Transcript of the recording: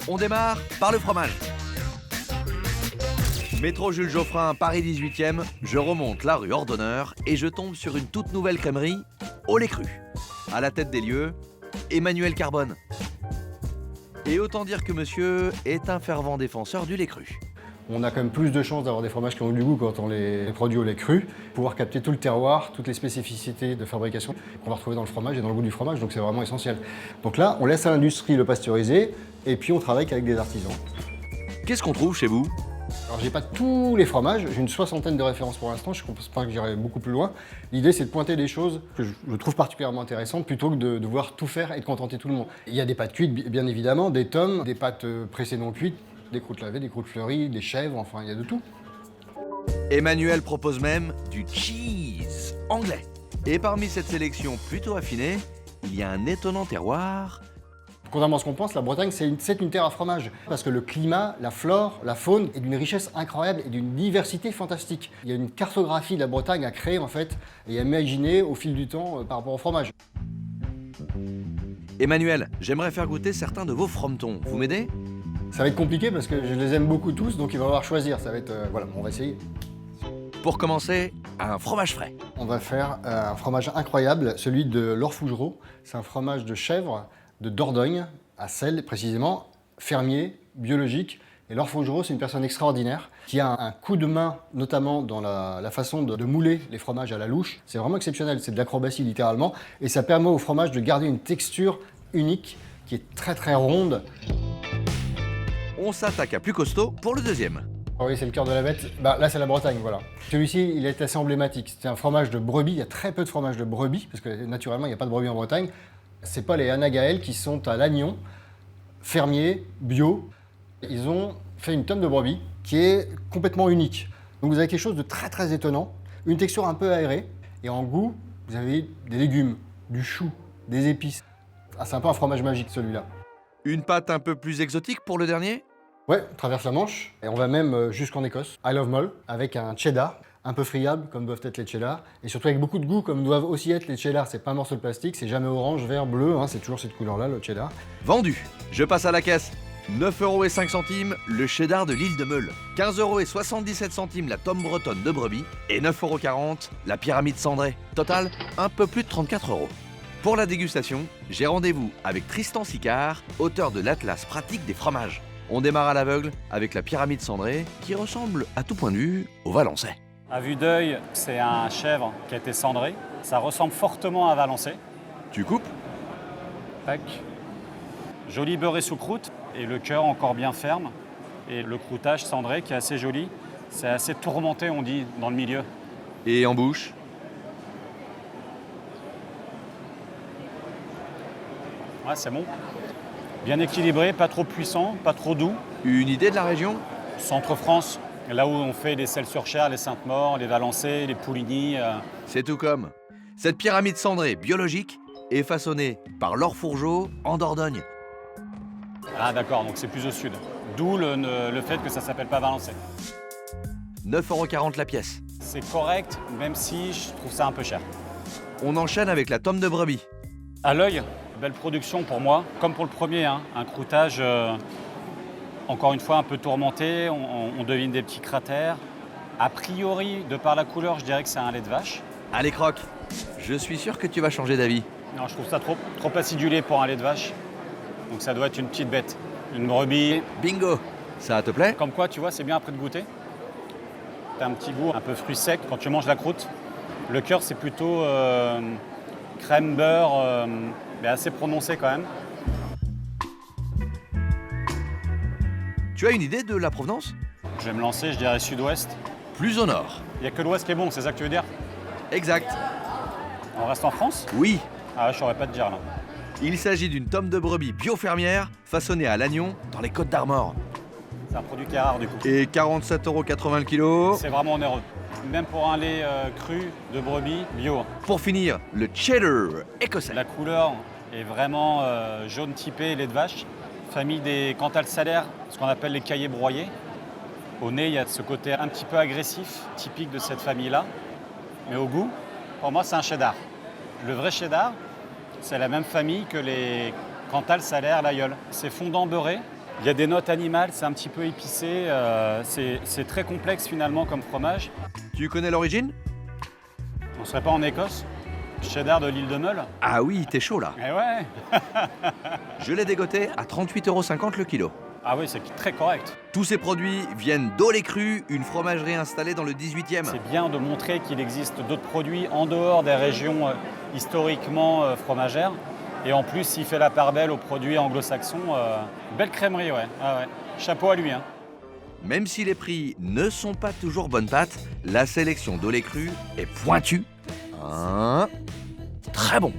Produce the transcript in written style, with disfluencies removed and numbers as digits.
On démarre par le fromage. Métro Jules Geoffrin, Paris 18e, je remonte la rue Ordonneur et je tombe sur une toute nouvelle crèmerie au lait cru. À la tête des lieux, Emmanuel Carbone. Et autant dire que monsieur est un fervent défenseur du lait cru. On a quand même plus de chances d'avoir des fromages qui ont du goût quand on les produit au lait cru, pouvoir capter tout le terroir, toutes les spécificités de fabrication qu'on va retrouver dans le fromage et dans le goût du fromage, donc c'est vraiment essentiel. Donc là, on laisse à l'industrie le pasteuriser et puis on travaille qu'avec des artisans. Qu'est-ce qu'on trouve chez vous? Alors j'ai pas tous les fromages, j'ai une soixantaine de références pour l'instant, je ne pense pas que j'irai beaucoup plus loin. L'idée c'est de pointer des choses que je trouve particulièrement intéressantes plutôt que de devoir tout faire et de contenter tout le monde. Il y a des pâtes cuites bien évidemment, des tomes, des pâtes pressées non cuites, des croûtes lavées, des croûtes fleuries, des chèvres, enfin il y a de tout. Emmanuel propose même du cheese anglais. Et parmi cette sélection plutôt affinée, il y a un étonnant terroir. Contrairement à ce qu'on pense, la Bretagne c'est une terre à fromage. Parce que le climat, la flore, la faune est d'une richesse incroyable et d'une diversité fantastique. Il y a une cartographie de la Bretagne à créer en fait et à imaginer au fil du temps par rapport au fromage. Emmanuel, j'aimerais faire goûter certains de vos fromentons. Vous m'aidez? Ça va être compliqué parce que je les aime beaucoup tous, donc il va falloir choisir. Ça va être, voilà, on va essayer. Pour commencer, un fromage frais. On va faire un fromage incroyable, celui de l'Orfougereau. C'est un fromage de chèvre de Dordogne, à Celles précisément, fermier, biologique. Et l'Orfougereau, c'est une personne extraordinaire qui a un coup de main, notamment dans la façon de mouler les fromages à la louche. C'est vraiment exceptionnel, c'est de l'acrobatie littéralement. Et ça permet au fromage de garder une texture unique qui est très très ronde. On s'attaque à plus costaud pour le deuxième. Ah oui, c'est le cœur de la bête. Bah, là, c'est la Bretagne, voilà. Celui-ci, il est assez emblématique. C'est un fromage de brebis. Il y a très peu de fromage de brebis, parce que naturellement, il n'y a pas de brebis en Bretagne. C'est pas les Anna Gaël qui sont à Lannion, fermiers, bio. Ils ont fait une tome de brebis qui est complètement unique. Donc vous avez quelque chose de très très étonnant, une texture un peu aérée, et en goût, vous avez des légumes, du chou, des épices. Ah, c'est un peu un fromage magique, celui-là. Une pâte un peu plus exotique pour le dernier? Ouais, on traverse la Manche et on va même jusqu'en Écosse, Isle of Mull, avec un cheddar, un peu friable comme doivent être les cheddars, et surtout avec beaucoup de goût comme doivent aussi être les cheddars. C'est pas un morceau de plastique, c'est jamais orange, vert, bleu, hein, c'est toujours cette couleur-là, le cheddar. Vendu. Je passe à la caisse. 9,05 € le cheddar de l'île de Meule. 15,77 € la tome bretonne de brebis. Et 9,40 € la pyramide cendrée. Total, un peu plus de 34 €. Pour la dégustation, j'ai rendez-vous avec Tristan Sicard, auteur de l'Atlas pratique des fromages. On démarre à l'aveugle avec la pyramide cendrée qui ressemble à tout point de vue au Valençais. À vue d'œil, c'est un chèvre qui a été cendré. Ça ressemble fortement à Valençais. Tu coupes? Tac. Joli beurré sous croûte et le cœur encore bien ferme. Et le croûtage cendré qui est assez joli. C'est assez tourmenté, on dit, dans le milieu. Et en bouche? Ouais, c'est bon. Bien équilibré, pas trop puissant, pas trop doux. Une idée de la région? Centre-France, là où on fait les Celles-sur-Cher, les Sainte-Maure, les Valençais, les Pouligny. C'est tout comme. Cette pyramide cendrée biologique est façonnée par l'Orfougereau en Dordogne. Ah d'accord, donc c'est plus au sud. D'où le fait que ça ne s'appelle pas Valençais. 9,40 € la pièce. C'est correct, même si je trouve ça un peu cher. On enchaîne avec la tome de brebis. À l'œil, belle production pour moi, comme pour le premier, hein, un croûtage encore une fois un peu tourmenté, on devine des petits cratères. A priori, de par la couleur, je dirais que c'est un lait de vache. Allez croque, je suis sûr que tu vas changer d'avis. Non, je trouve ça trop acidulé pour un lait de vache. Donc ça doit être une petite bête, une brebis. Bingo, ça te plaît? Comme quoi, tu vois, c'est bien après de goûter. T'as un petit goût un peu fruit sec quand tu manges la croûte. Le cœur, c'est plutôt crème, beurre, mais assez prononcé quand même. Tu as une idée de la provenance? Je vais me lancer, je dirais sud-ouest. Plus au nord. Il n'y a que l'ouest qui est bon, c'est ça que tu veux dire? Exact. On reste en France? Oui, Ah, je saurais pas te dire là. il s'agit d'une tome de brebis bio-fermière façonnée à Lannion dans les Côtes d'Armor. C'est un produit qui est rare du coup. Et 47,80 € le kilo. C'est vraiment onéreux. Même pour un lait cru de brebis bio. Pour finir, le cheddar écossais. La couleur est vraiment jaune typé lait de vache. Famille des Cantal salaires, ce qu'on appelle les caillés broyés. Au nez, il y a ce côté un petit peu agressif, typique de cette famille-là. Mais au goût, pour moi, c'est un cheddar. Le vrai cheddar, c'est la même famille que les Cantal salaires l'aïeul. C'est fondant beurré, Il y a des notes animales, c'est un petit peu épicé, c'est très complexe finalement comme fromage. Tu connais l'origine? On serait pas en Écosse? Cheddar de l'île de Meule? Ah oui, t'es chaud là. Eh ouais. Je l'ai dégoté à 38,50 € le kilo. Ah oui, c'est très correct. Tous ces produits viennent d'Olé Cru, une fromagerie installée dans le 18e. C'est bien de montrer qu'il existe d'autres produits en dehors des régions historiquement fromagères. Et en plus, il fait la part belle aux produits anglo-saxons. Belle crèmerie, ouais. Ah ouais. Chapeau à lui. Hein. Même si les prix ne sont pas toujours bonne pâte, la sélection d'Olé Cru est pointue. Très bon.